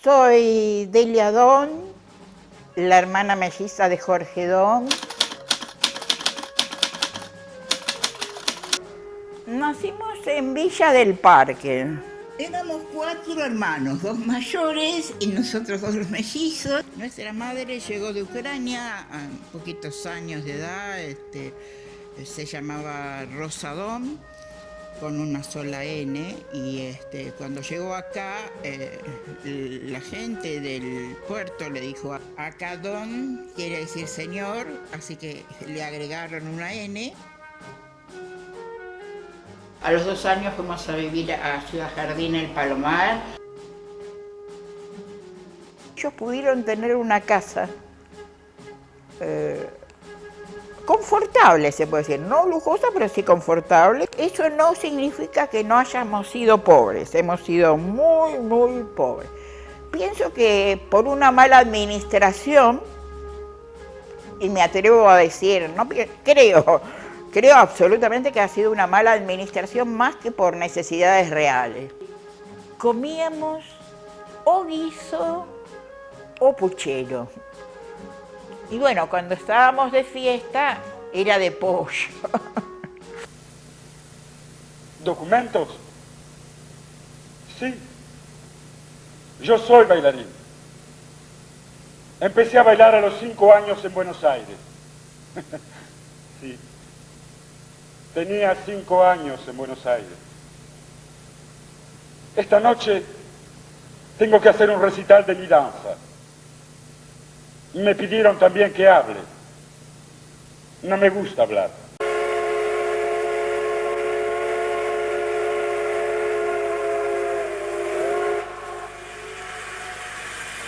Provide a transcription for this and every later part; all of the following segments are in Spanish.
Soy Delia Don, la hermana melliza de Jorge Don. Nacimos en Villa del Parque. Éramos 4 hermanos, 2 mayores y nosotros 2 los mellizos. Nuestra madre llegó de Ucrania a poquitos años de edad, se llamaba Rosa Don, con una sola N, y cuando llegó acá, la gente del puerto le dijo, acá Don quiere decir señor, así que le agregaron una N. A los 2 años fuimos a vivir a Ciudad Jardín, El Palomar. Ellos pudieron tener una casa confortable, se puede decir, no lujosa, pero sí confortable. Eso no significa que no hayamos sido pobres, hemos sido muy, muy pobres. Pienso que por una mala administración, y me atrevo a decir, no creo absolutamente que ha sido una mala administración más que por necesidades reales. Comíamos o guiso o puchero. Y bueno, cuando estábamos de fiesta, era de pollo. ¿Documentos? Sí. Yo soy bailarín. Empecé a bailar a los 5 años en Buenos Aires. Sí. Tenía 5 años en Buenos Aires. Esta noche tengo que hacer un recital de mi danza. Y me pidieron también que hable. No me gusta hablar.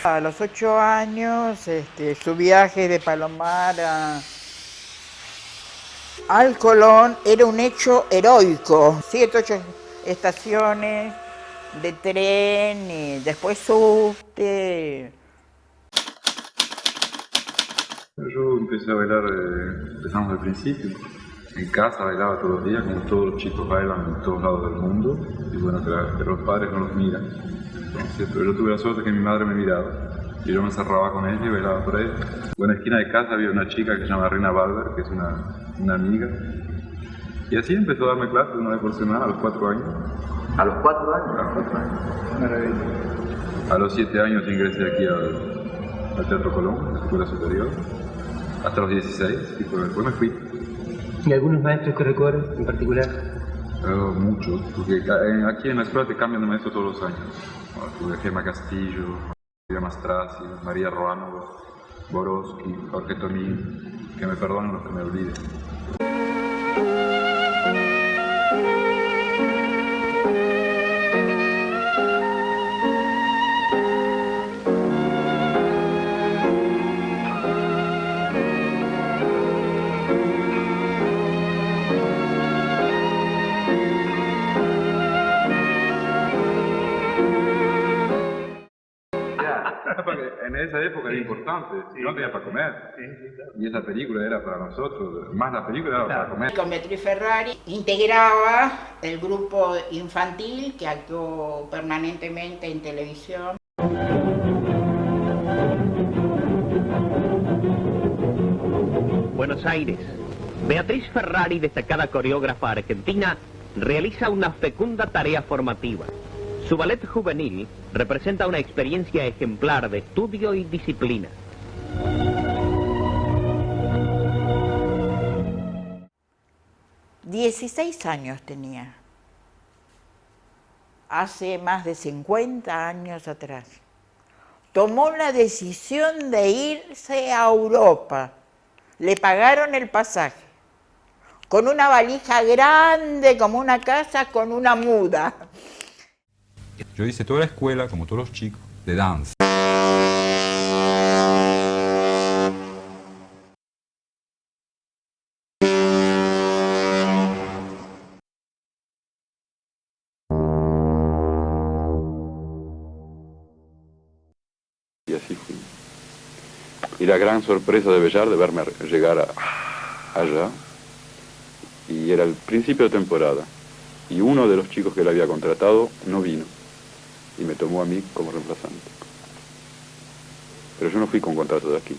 A los 8 años, su viaje de Palomar al Colón era un hecho heroico. 7, 8 estaciones de tren y después subte. Yo empecé a bailar, empezamos al principio. En casa bailaba todos los días, como todos los chicos bailan en todos lados del mundo. Y bueno, pero los padres no los miran. Entonces, pero yo tuve la suerte que mi madre me miraba. Y yo me encerraba con ella y bailaba por ella. En la esquina de casa había una chica que se llama Reina Balber, que es una amiga. Y así empezó a darme clases una vez por semana a los 4 años. ¿A los 4 años? A los 4 años. Maravilla. A los 7 años ingresé aquí al Teatro Colón, en la escuela superior. Hasta los 16, y después me fui. ¿Y algunos maestros que recuerdas en particular? Muchos, porque aquí en la escuela te cambian de maestro todos los años. Tuve Gemma Castillo, María Mastrasi, María Roano, Borowski, Jorge Tonín, que me perdonen los que me olviden. Porque en esa época era importante, yo no tenía para comer. Y esa película era para nosotros, más la película era para comer. Con Beatriz Ferrari integraba el grupo infantil que actuó permanentemente en televisión. Buenos Aires. Beatriz Ferrari, destacada coreógrafa argentina, realiza una fecunda tarea formativa. Su ballet juvenil representa una experiencia ejemplar de estudio y disciplina. ...16 años tenía. Hace más de 50 años atrás. Tomó la decisión de irse a Europa. Le pagaron el pasaje. Con una valija grande, como una casa, con una muda. Yo hice toda la escuela, como todos los chicos, de danza. Y así fui. Y la gran sorpresa de Bellar de verme llegar allá, y era el principio de temporada, y uno de los chicos que le había contratado no vino, y me tomó a mí como reemplazante. Pero yo no fui con contrato de aquí.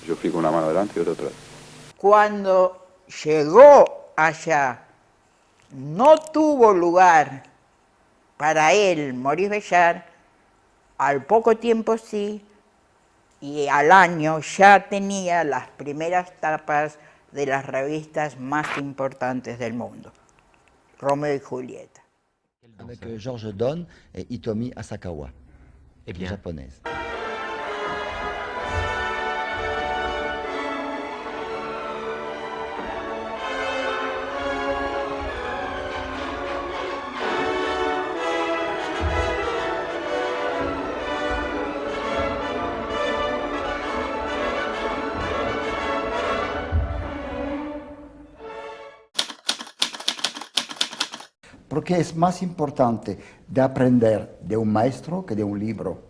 Yo fui con una mano adelante y otra atrás. Cuando llegó allá, no tuvo lugar para él, Maurice Béjart, al poco tiempo sí, y al año ya tenía las primeras tapas de las revistas más importantes del mundo, Romeo y Julieta. Avec Georges Donne et Hitomi Asakawa, japonaise. Porque es más importante de aprender de un maestro que de un libro.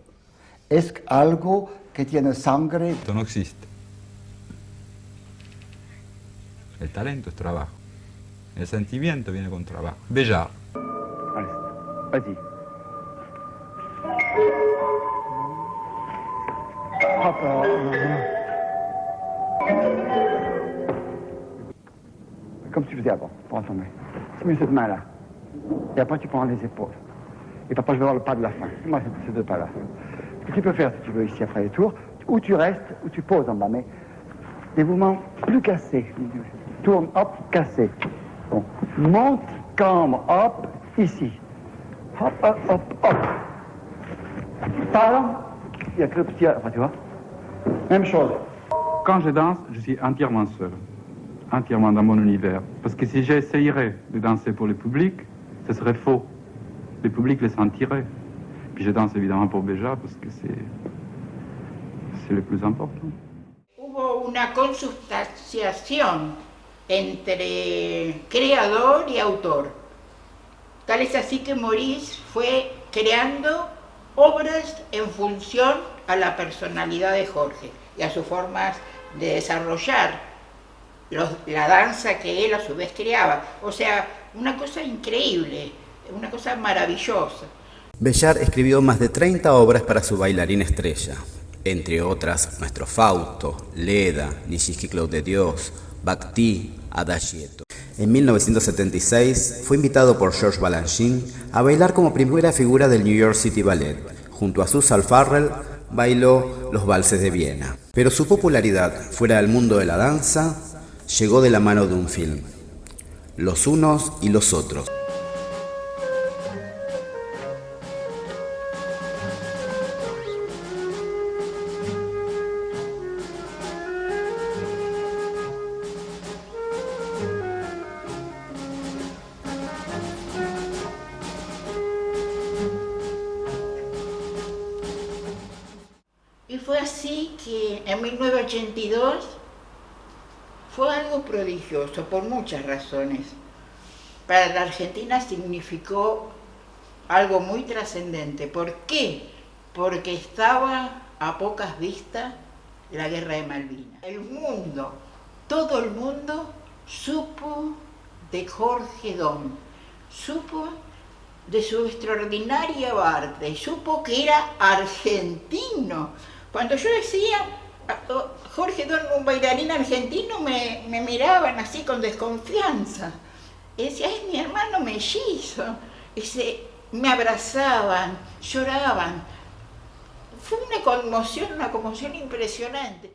Es algo que tiene sangre. Esto no existe. El talento es trabajo. El sentimiento viene con trabajo. Béjart. Allez, vas-y. Comme tu faisais avant, prends ton main. Tu mets cette main-là. Et après, tu prends les épaules. Et papa, je vais voir le pas de la fin. Moi, c'est ces deux pas-là. Ce que tu peux faire, si tu veux, ici, après les tours, ou tu restes, ou tu poses en bas, mais des mouvements plus cassés. Tourne, hop, cassé. Bon. Monte, cambre, hop, ici. Hop, hop, hop, hop. Parle, il n'y a que le petit... Enfin, tu vois. Même chose. Quand je danse, je suis entièrement seul, entièrement dans mon univers. Parce que si j'essayerais de danser pour le public, ce serait faux. Le public le sentirait. Puis je danse évidemment pour Béjart parce que c'est le plus important. Hubo una consubstanciación entre creador y autor. Tal es así que Maurice fue creando obras en función a la personalidad de Jorge y a sus formas de desarrollar la danza que él a su vez creaba. O sea, una cosa increíble, una cosa maravillosa. Béjart escribió más de 30 obras para su bailarín estrella, entre otras Nuestro Fausto, Leda, Nishiki Claude de Dios, Bhakti, Adagietto. En 1976 fue invitado por Georges Balanchine a bailar como primera figura del New York City Ballet. Junto a Susan Farrell bailó los valses de Viena. Pero su popularidad fuera del mundo de la danza llegó de la mano de un film, Los unos y los otros. Y fue así que en 1982 fue algo prodigioso por muchas razones. Para la Argentina significó algo muy trascendente. ¿Por qué? Porque estaba a pocas vistas la guerra de Malvinas. El mundo, todo el mundo supo de Jorge Don, supo de su extraordinaria arte, supo que era argentino. Cuando yo decía Jorge Don, un bailarín argentino, me miraban así con desconfianza. Y decía, es mi hermano mellizo. Me abrazaban, lloraban. Fue una conmoción impresionante.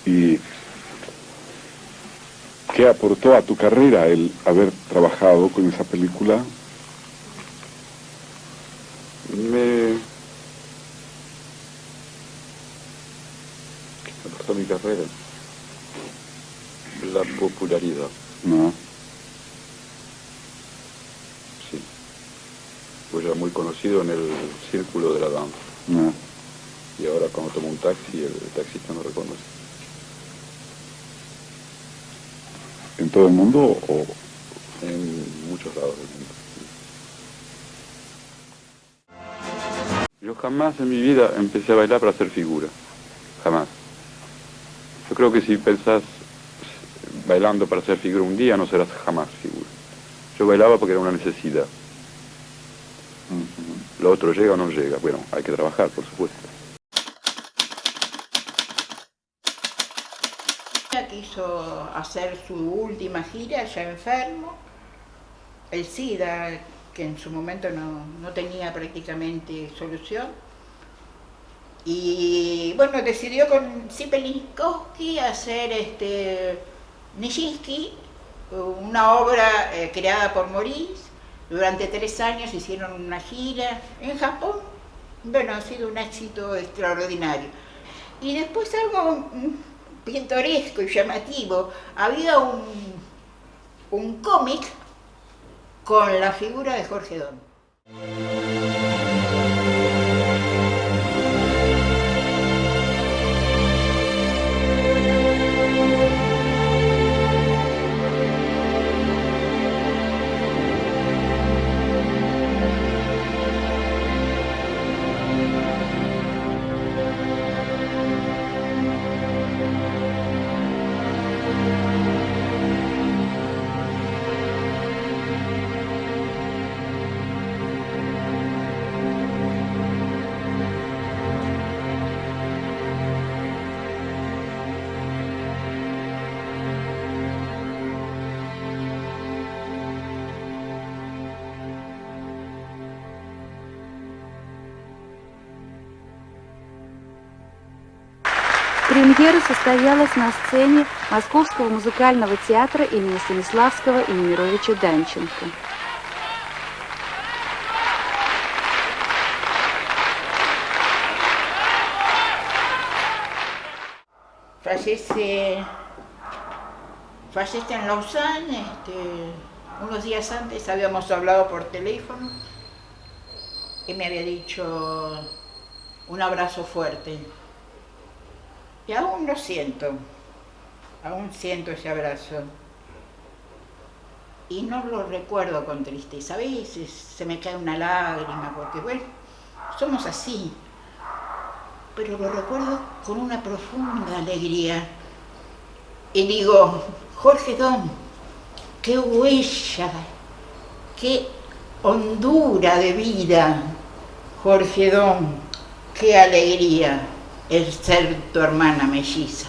¿Y qué aportó a tu carrera el haber trabajado con esa película? ¿Qué aportó a mi carrera? La popularidad. No. Sí. Pues ya muy conocido en el círculo de la danza. No. Y ahora cuando tomo un taxi, el taxista no reconoce. ¿En todo el mundo o...? En muchos lados del mundo. Yo jamás en mi vida empecé a bailar para hacer figura. Jamás. Yo creo que si pensás bailando para hacer figura un día, no serás jamás figura. Yo bailaba porque era una necesidad. Uh-huh. Lo otro llega o no llega. Bueno, hay que trabajar, por supuesto. Ella quiso hacer su última gira ya enfermo. El SIDA, que en su momento no tenía prácticamente solución. Y bueno, decidió con Zielińskowski hacer Nijinsky, una obra creada por Maurice. Durante 3 años hicieron una gira en Japón. Bueno, ha sido un éxito extraordinario. Y después algo pintoresco y llamativo, había un cómic con la figura de Jorge Dón. Премьера состоялась на сцене Московского музыкального театра имени Станиславского и Немировича Данченко. Fallece en Lausanne, unos días antes habíamos hablado por teléfono y me había dicho un abrazo fuerte. Y aún lo siento, aún siento ese abrazo. Y no lo recuerdo con tristeza, a veces se me cae una lágrima, porque bueno, somos así. Pero lo recuerdo con una profunda alegría. Y digo, Jorge Dón, qué huella, qué hondura de vida, Jorge Dón, qué alegría el ser tu hermana melliza.